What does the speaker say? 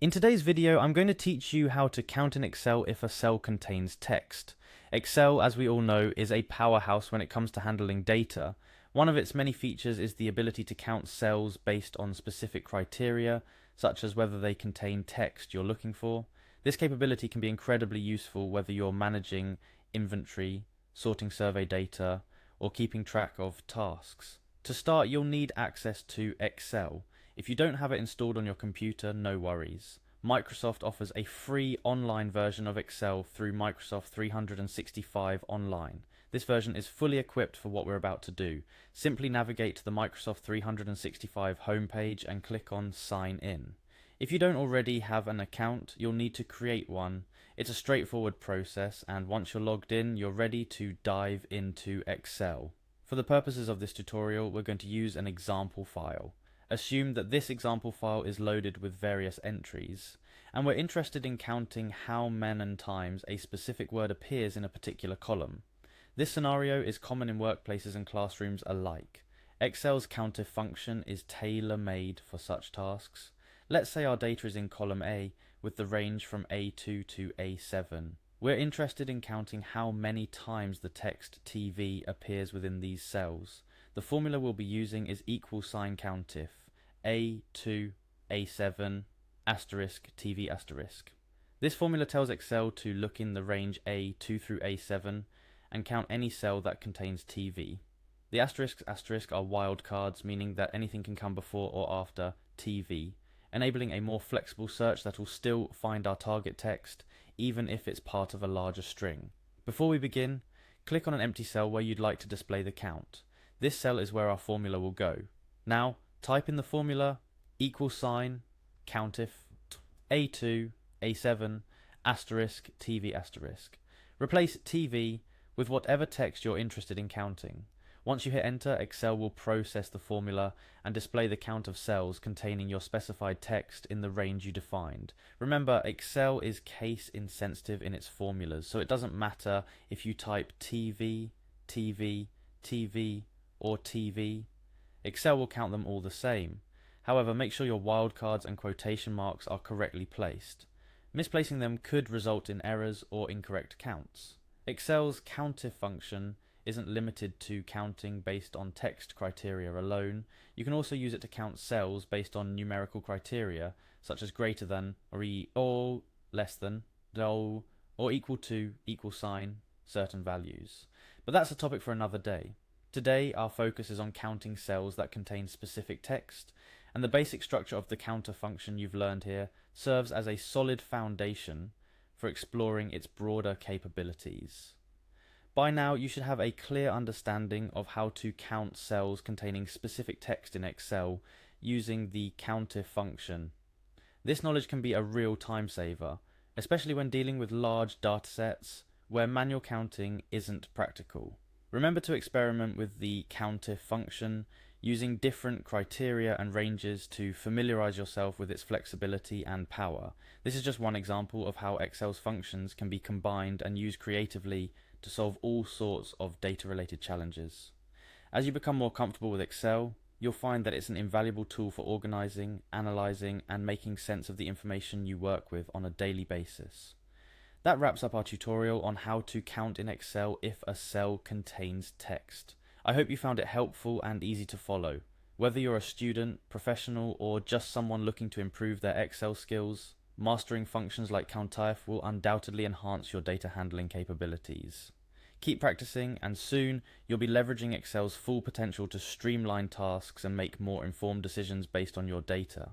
In today's video, I'm going to teach you how to count in Excel if a cell contains text. Excel, as we all know, is a powerhouse when it comes to handling data. One of its many features is the ability to count cells based on specific criteria, such as whether they contain text you're looking for. This capability can be incredibly useful whether you're managing inventory, sorting survey data, or keeping track of tasks. To start, you'll need access to Excel. If you don't have it installed on your computer, no worries. Microsoft offers a free online version of Excel through Microsoft 365 Online. This version is fully equipped for what we're about to do. Simply navigate to the Microsoft 365 homepage and click on Sign In. If you don't already have an account, you'll need to create one. It's a straightforward process, and once you're logged in, you're ready to dive into Excel. For the purposes of this tutorial, we're going to use an example file. Assume that this example file is loaded with various entries, and we're interested in counting how many times a specific word appears in a particular column. This scenario is common in workplaces and classrooms alike. Excel's countif function is tailor-made for such tasks. Let's say our data is in column A with the range from A2 to A7. We're interested in counting how many times the text TV appears within these cells. The formula we'll be using is equal sign countif, A2, A7, asterisk, TV asterisk. This formula tells Excel to look in the range A2 through A7 and count any cell that contains TV. The asterisks are wildcards, meaning that anything can come before or after TV, enabling a more flexible search that will still find our target text, even if it's part of a larger string. Before we begin, click on an empty cell where you'd like to display the count. This cell is where our formula will go. Now, type in the formula equal sign countif A2 A7 asterisk TV asterisk. Replace TV with whatever text you're interested in counting. Once you hit enter, Excel will process the formula and display the count of cells containing your specified text in the range you defined. Remember, Excel is case insensitive in its formulas, so it doesn't matter if you type TV, TV, TV, or TV. Excel will count them all the same. However, make sure your wildcards and quotation marks are correctly placed. Misplacing them could result in errors or incorrect counts. Excel's countif function isn't limited to counting based on text criteria alone. You can also use it to count cells based on numerical criteria, such as greater than, or less than, or equal to, equal sign, certain values. But that's a topic for another day. Today, our focus is on counting cells that contain specific text, and the basic structure of the counter function you've learned here serves as a solid foundation for exploring its broader capabilities. By now, you should have a clear understanding of how to count cells containing specific text in Excel using the countif function. This knowledge can be a real time saver, especially when dealing with large datasets where manual counting isn't practical. Remember to experiment with the countif function, using different criteria and ranges to familiarize yourself with its flexibility and power. This is just one example of how Excel's functions can be combined and used creatively to solve all sorts of data-related challenges. As you become more comfortable with Excel, you'll find that it's an invaluable tool for organizing, analyzing, and making sense of the information you work with on a daily basis. That wraps up our tutorial on how to count in Excel if a cell contains text. I hope you found it helpful and easy to follow. Whether you're a student, professional, or just someone looking to improve their Excel skills, mastering functions like countif will undoubtedly enhance your data handling capabilities. Keep practicing, and soon you'll be leveraging Excel's full potential to streamline tasks and make more informed decisions based on your data.